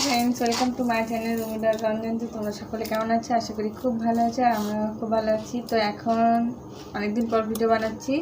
Friends, welcome to my channel রুমিদার রঞ্জন। তো তোমরা সকলে কেমন আছো? আশা করি খুব ভালো আছে, আর আমরাও খুব ভালো আছি। তো এখন অনেকদিন পর ভিডিও বানাচ্ছি।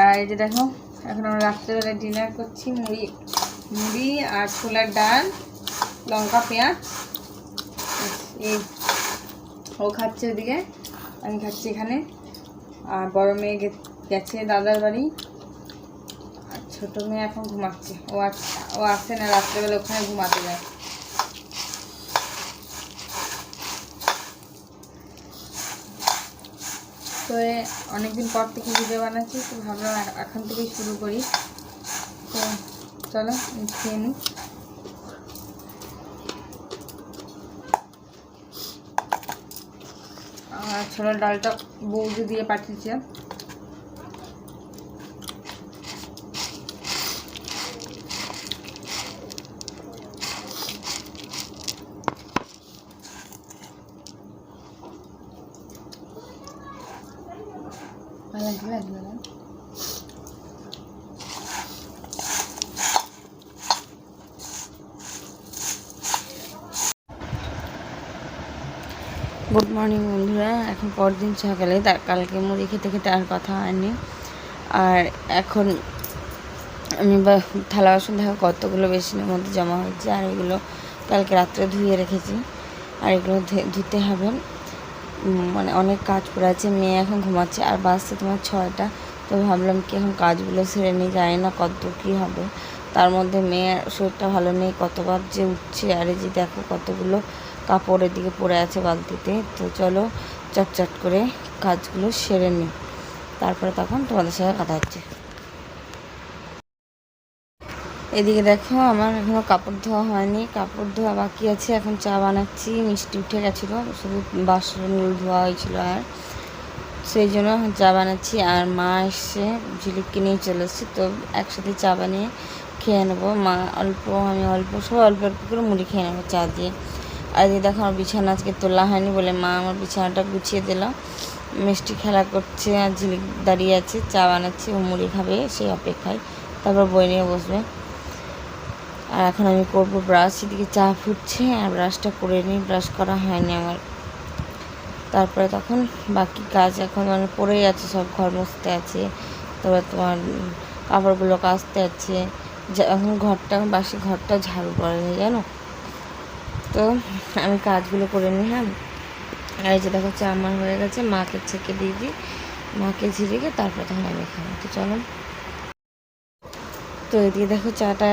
আর এই যে দেখো, এখন আমরা রাত্রেবেলায় ডিনার করছি। মুড়ি আর ছোলার ডাল, লঙ্কা, পেঁয়াজ। এই ও খাচ্ছে ওদিকে, আমি খাচ্ছি এখানে। আর বড় মেয়ে গেছে দাদার বাড়ি, আর ছোটো মেয়ে এখন ঘুমাচ্ছে। ও আসে না, রাত্রেবেলা ওখানে ঘুমাতে যায়। তো অনেকদিন পর থেকে ভিডিও বানাচ্ছি, তো ভাবলাম এখন থেকেই শুরু করি। তো চলো খেয়ে নিই। আর ছোলার ডালটা বৌদি দিয়ে পাঠিয়েছে। ভালো লাগবে না? গুড মর্নিং বন্ধুরা। এখন পরদিন সকালে, তার কালকে মুড়ি খেতে খেতে আর কথা হয়নি। আর এখন আমি থালা বাসন দেখো কতগুলো বেসিনের মধ্যে জমা হয়েছে, আর এগুলো কালকে রাত্রে ধুয়ে রেখেছি। আর এগুলো ধুতে হবে, মানে অনেক কাজ পড়ে আছে। মেয়ে এখন ঘুমাচ্ছে, আর বাসছে তোমার 6টা। তো ভাবলাম কি এখন কাজগুলো সেরে নিয়ে, জানি না কত কী হবে। তার মধ্যে মেয়ের শরীরটা ভালো নেই, কতবার যে উঠছে। আর এই যে দেখো কতগুলো কাপড় এদিকে পড়ে আছে বালতিতে। তো চলো চটচট করে কাজগুলো সেরে নিই, তারপরে তখন তোমাদের সাথে কথা হচ্ছে। এদিকে দেখো, আমার এখনও কাপড় ধোয়া হয়নি, কাপড় ধোয়া বাকি আছে। এখন চা বানাচ্ছি, মিষ্টি উঠে গেছিলো, শুধু বাসন ধোয়া হয়েছিল, আর সেই জন্য এখন চা বানাচ্ছি। আর মা এসে ঝিলিককে নিয়ে চলে এসেছি, তো একসাথে চা বানিয়ে খেয়ে নেবো। মা অল্প, আমি অল্প, সবাই অল্প অল্প করে মুড়ি খেয়ে নেবো চা দিয়ে। আর এই দেখো, আমার বিছানা আজকে তোলা হয়নি বলে মা আমার বিছানাটা গুছিয়ে দিল। মিষ্টি খেলা করছে, আর ঝিলিক দাঁড়িয়ে আছে, চা বানাচ্ছে, ও মুড়ি খাবে সেই অপেক্ষায়, তারপর বই নিয়ে বসবে। আর এখন আমি করবো ব্রাশ। এদিকে চা ফুটছে, আর ব্রাশটা করে নিই, ব্রাশ করা হয়নি আমার। তারপরে তখন বাকি কাজ এখন মানে পড়েই আছে, সব ঘর মুছতে আছে, তারপর তোমার কাপড়গুলো কাচতে আছে। এখন বাসি ঘরটা ঝাড়ু করেনি জানো। তো আমি কাজগুলো করে নিলাম। আর এই যে দেখো, চা আমার হয়ে গেছে, মাকে ছেঁকে দিয়ে দিই, মাকে ঝিরিয়ে তারপরে তখন আমি খাবো। তো চলো। তো এদিকে দেখো, চাটা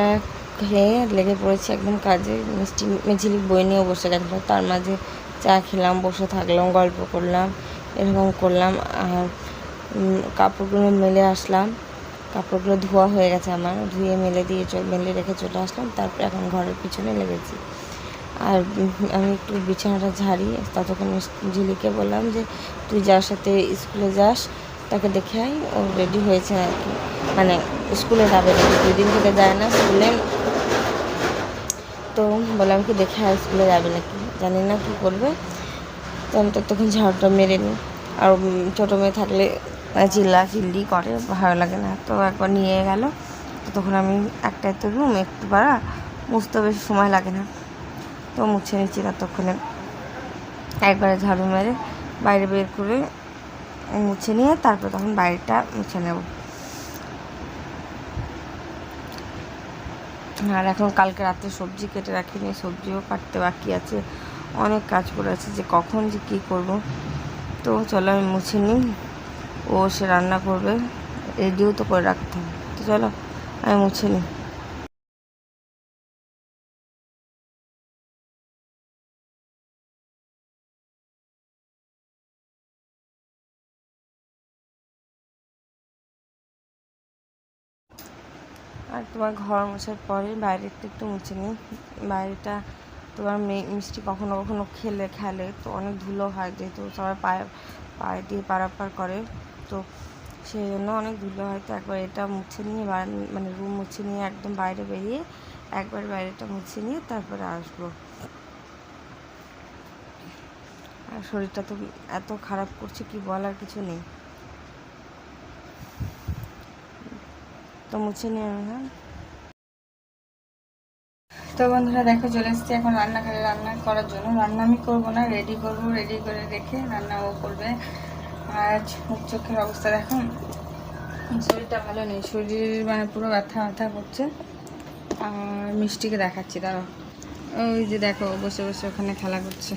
খেয়ে লেগে পড়েছে একদম কাজে। মিষ্টি ঝিলিক বই নিয়েও বসে গেছিলো, তার মাঝে চা খেলাম, বসে থাকলাম, গল্প করলাম, এরকম করলাম। আর কাপড়গুলো মেলে আসলাম, কাপড়গুলো ধোয়া হয়ে গেছে আমার, ধুয়ে মেলে রেখে চলে আসলাম। তারপরে এখন ঘরের পিছনে লেগেছি। আর আমি একটু বিছানাটা ঝাড়ি, ততক্ষণ ঝিলিকে বললাম যে তুই যার সাথে স্কুলে যাস তাকে দেখে আয়, ও রেডি হয়েছে আর কি, মানে স্কুলে যাবে, 2 দিন থেকে যায় না স্কুলে। তো বললাম কি দেখে আয়, স্কুলে যাবে নাকি, জানি না কি করবে। তো আমি তখন ঝাড়ুটা মেরে নিই। আর ছোটো মেয়ে থাকলে চিল্লি করে, ভালো লাগে না। তো একবার নিয়ে গেল, তো তখন আমি একটাই তো রুম, একটু বাড়া, মুছতে বেশি সময় লাগে না, তো মুছে নিচ্ছি। ততক্ষণে একবারে ঝাড়ু মেরে বাইরে বের করে মুছে নিয়ে তারপর তখন বাইরেটা মুছে নেব। আর এখন কালকে রাতে সবজি কেটে রাখিনি, সবজিও কাটতে বাকি আছে, অনেক কাজ পড়ে আছে, যে কখন যে কী করব। তো চলো আমি মুছে নিই, ও সে রান্না করবে, রেডিও তো করে রাখতে হবে। তো চলো আমি মুছে নিই। আর তোমার ঘর মোছার পরে বাইরেটা একটু মুছে নিই। বাইরেটা তোমার মিষ্টি কখনো কখনো খেলে তো অনেক ধুলো হয়, যেহেতু সবাই পায়ে দিয়ে পারাপার করে, তো সেই জন্য অনেক ধুলো হয়। তো একবার এটা মুছে নিয়ে, মানে রুম মুছে নিয়ে একদম বাইরে বেরিয়ে একবার বাইরেটা মুছে নিয়ে তারপরে আসবো। আর শরীরটা তো এত খারাপ করছে, কি বলার কিছু নেই। তো মুছে নিয়ে, হ্যাঁ তো বন্ধুরা দেখো চলে এসেছি এখন রান্নাঘরে রান্না করার জন্য। রান্না আমি করবো না, রেডি করবো, রেডি করে রেখে রান্না ও করবে। আর মুখ চোখের অবস্থা দেখো, শরীরটা ভালো নেই, শরীর মানে পুরো ব্যথা ব্যথা করছে। আর মিষ্টিকে দেখাচ্ছি দাঁড়াও, ওই যে দেখো বসে বসে ওখানে খেলা করছে।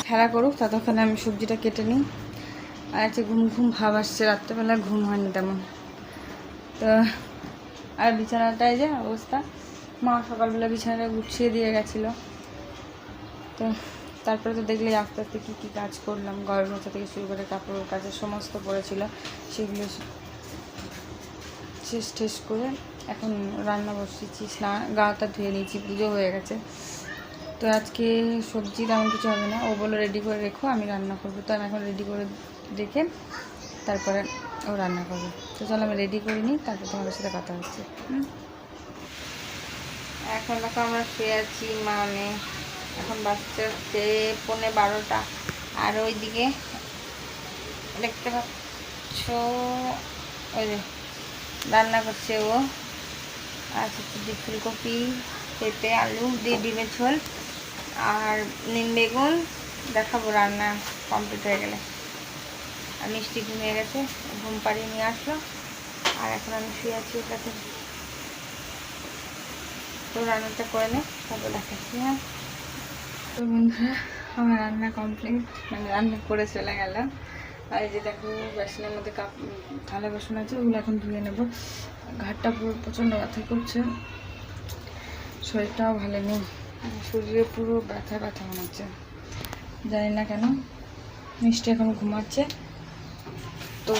খেলা করুক, ততক্ষণে আমি সবজিটা কেটে নিই। আর একটা ঘুম ঘুম ভাব আসছে, রাত্রেবেলা ঘুম হয়নি তেমন। তো আর বিছানাটায় যে অবস্থা, মা সকালবেলা বিছানাটা গুছিয়ে দিয়ে গেছিলো। তো তারপরে তো দেখলে আস্তে আস্তে কী কী কাজ করলাম, ঘর মোছা থেকে শুরু করে কাপড় কাচের সমস্ত পড়েছিল, সেগুলো শেষ টেস করে এখন রান্না বসিয়েছি। গাটা ধুয়ে নিয়েছি, পুজো হয়ে গেছে। তো আজকে সবজি তেমন কিছু হবে না, ও বলে রেডি করে রেখো আমি রান্না করবো। তো আমি এখন রেডি করে রেখে তারপরে ও রান্না করবে। তো চলো আমি রেডি করে নিই, তারপর তোমাদের সাথে কথা হচ্ছে। এখন দেখো আমরা শুয়ে আছি, মানে এখন বাচ্চা হচ্ছে 11:30। আর ওইদিকে দেখতে পাচ্ছ ওই যে রান্না করছে ও। আর হচ্ছে ফুলকপি, পেঁপে, আলু দিয়ে ডিমের ঝোল আর নিম বেগুন। দেখাবো রান্না কমপ্লিট হয়ে গেলে। আর মিষ্টি ঘুমিয়ে গেছে, ঘুম পাড়িয়ে নিয়ে আসলো। আর এখন আমি শুয়ে আছি ওর কাছে। তো রান্নাটা করে নে, তারপর দেখাচ্ছি। হ্যাঁ তো বন্ধুরা আমার রান্না কমপ্লিট, মানে রান্না করে চলে গেলাম। আর এই যে দেখো বেসনের মধ্যে থালা বাসন আছে, ওগুলো এখন ধুয়ে নেবো। ঘাটটা পুরো প্রচণ্ড ব্যথা করছে, শরীরটাও ভালো নেই, শরীরে পুরো ব্যথা ব্যথা মনে হচ্ছে, জানি না কেন। মিষ্টি এখন ঘুমাচ্ছে। তো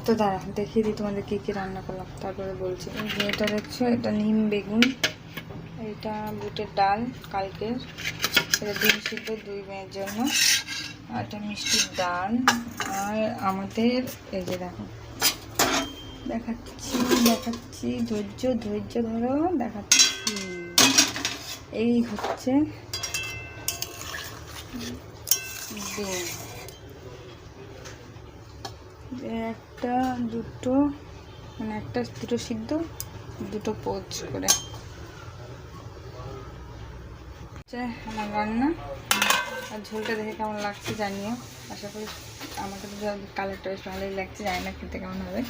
তো দাঁড়া দেখিয়ে দিই তোমাদের কী কী রান্না করলাম, তারপরে বলছি। এটা দেখছো, এটা নিম বেগুন, এটা বুটের ডাল কালকের, এটা ডিম সিদ্ধ 2 মেয়ের জন্য, আর এটা মিষ্টির ডাল। আর আমাদের এই যে দেখো দেখাচ্ছি দেখাচ্ছি, ধৈর্য ধৈর্য ধরো, দেখাচ্ছি। এই হচ্ছে ডিম, একটা দুটো মানে একটা দুটো সিদ্ধ, দুটো পোচ করে আমার রান্না। আর ঝোলটা দেখে কেমন লাগছে জানিও, আশা করি আমাকে তো কালারটা বেশ ভালোই লাগছে, জানি না খেতে কেমন হবে।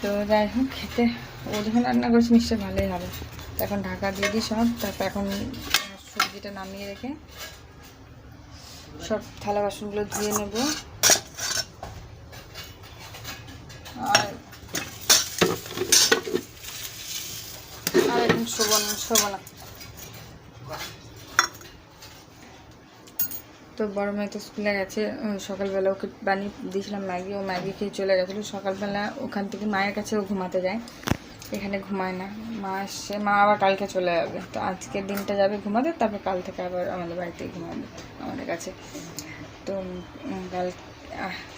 তো যাই হোক, খেতে ও যখন রান্না করছে নিশ্চয়ই ভালোই হবে। তো এখন ঢাকা দিয়ে দিই সব, তারপর এখন সবজিটা নামিয়ে রেখে সব থালা বাসনগুলো ধুয়ে নেব। আর এখন শোবো না। তো বড় মেয়ে তো স্কুলে গেছে, সকালবেলা ওকে বানিয়ে দিয়েছিলাম ম্যাগি, ও ম্যাগি খেয়ে চলে গেছিলো। সকালবেলা ওখান থেকে মায়ের কাছে ও ঘুমাতে যায়, এখানে ঘুমায় না। মা আসছে, মা আবার কালকে চলে যাবে। তো আজকের দিনটা যাবে ঘুমাতে, তারপর কাল থেকে আবার আমাদের বাড়িতেই ঘুমাবে আমাদের কাছে। তো কাল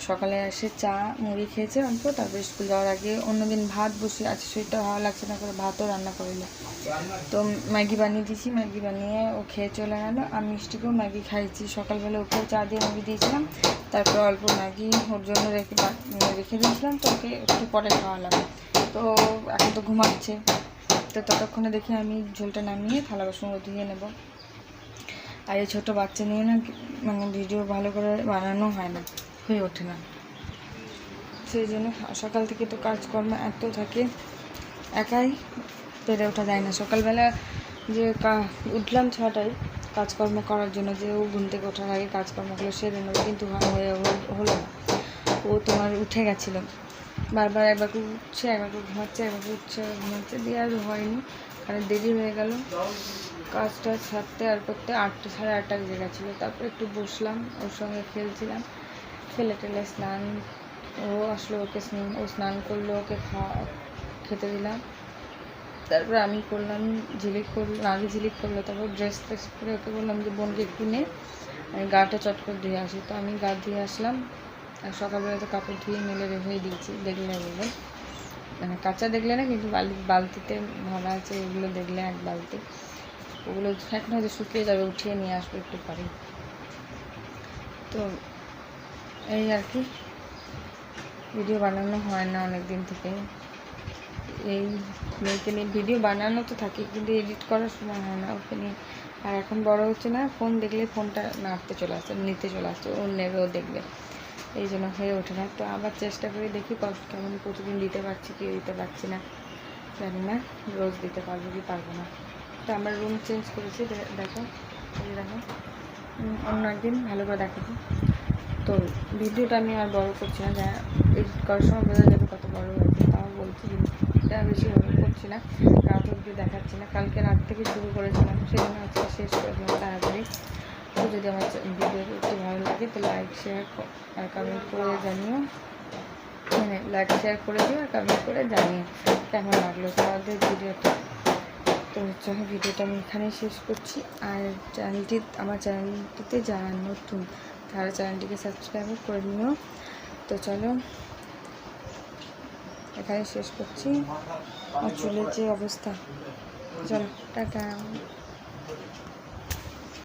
সকালে এসে চা মুড়ি খেয়েছে অল্প, তারপরে স্কুল যাওয়ার আগে অন্যদিন ভাত বসে আছে, শরীরটা ভালো লাগছে না করে ভাতও রান্না করিনি। তো ম্যাগি বানিয়ে দিয়েছি, ম্যাগি বানিয়ে ও খেয়ে চলে গেলো। আমি মিষ্টিকেও ম্যাগি খাইছি, সকালবেলা ওকেও চা দিয়ে ম্যাগি দিয়েছিলাম, তারপর অল্প ম্যাগি ওর জন্য রেখে দিয়েছিলাম। তো ওকে একটু পরে খাওয়ালাম। তো এখন তো ঘুমাচ্ছে, তো ততক্ষণে দেখি আমি ঝোলটা নামিয়ে থালা বাসনগুলো ধুয়ে নেব। আর এই ছোটো বাচ্চা নিয়ে না মানে ভিডিও ভালো করে বানানো হয় না, হয়ে ওঠে না। সেই জন্য সকাল থেকে তো কাজকর্ম এত থাকে, একাই পেরে ওঠা যায় না। সকালবেলা যে উঠলাম 6টায় কাজকর্ম করার জন্য, যে ও ঘুম থেকে ওঠার আগে কাজকর্মগুলো সেরে নেবো, কিন্তু হলো না। ও তোমার উঠে গেছিলো বারবার, একবার উঠছে একবার ঘুমাচ্ছে, একবার উঠছে ঘুমাচ্ছে, দিয়ে আর হয়নি। আর দেরি হয়ে গেল কাজটা ছাড়তে আর করতে, 8টা 8:30 বেজে গেছিলো। তারপর একটু বসলাম, ওর সঙ্গে খেলছিলাম, খেলে টেলে স্নান, ও আসলো, ও স্নান করলো, ওকে খেতে দিলাম। তারপর আমি করলাম ঝিলিক করলাম, আগে ঝিলিক করলো, তারপর ড্রেস ট্রেস করে ওকে বললাম যে বোনকে একটু নে, আমি গাটা চট করে ধুয়ে আসি। তো আমি গা ধুয়ে আসলাম। আর সকালবেলা তো কাপড় ধুয়ে মেলে হয়ে দিয়েছি, দেখলে বলবেন, মানে কাঁচা দেখলে না, কিন্তু বালতিতে ভরা আছে, ওগুলো দেখলে এক বালতি, ওগুলো এখন হয়তো শুকিয়ে যাবে, উঠিয়ে নিয়ে আসবো একটু পরে। তো এই আর কি, ভিডিও বানানো হয় না অনেক দিন থেকে, এই মেয়েকে নিয়ে ভিডিও বানানো তো থাকে, কিন্তু এডিট করার সময় হয় না ওকে নিয়ে। আর এখন বড় হচ্ছে না, ফোন দেখলে ফোনটা নাড়তে চলে আসছে, নিতে চলে আসছে, ও নেবে, ও দেখবে, এই জন্য হয়ে ওঠে না। তো আবার চেষ্টা করে দেখি কেমন প্রতিদিন দিতে পারছি কি দিতে পারছি না জানি না, রোজ দিতে পারবো কি পারবো না। তো আমরা রুম চেঞ্জ করেছি, দেখো এই দেখো, অন্য একদিন ভালো করে দেখাবো। তো ভিডিওটা আমি আর বড় করছি না, যা এডিট করার সময় বোঝা যাবে কত বড় হয়েছে, তাও বলছি ভিডিওটা বেশি বড় করছি না, রাত অব্দি দেখাচ্ছি না। কালকে রাত থেকে শুরু করেছিলাম, সেই জন্য আজকে শেষ করে দিলাম তাড়াতাড়ি। তো যদি আমার ভিডিও একটু ভালো লাগে তো লাইক শেয়ার আর কমেন্ট করে জানিও, মানে লাইক শেয়ার করে দিও আর কমেন্ট করে জানিও কেমন লাগলো তোমাদের ভিডিওটা। তো চলো ভিডিওটা আমি এখানেই শেষ করছি। আর আমার চ্যানেলটিতে যারা নতুন তারা চ্যানেলটিকে সাবস্ক্রাইব করে নিও। তো চলো এখানে শেষ করছি। আর চুলের যে অবস্থা, চলো টাটা।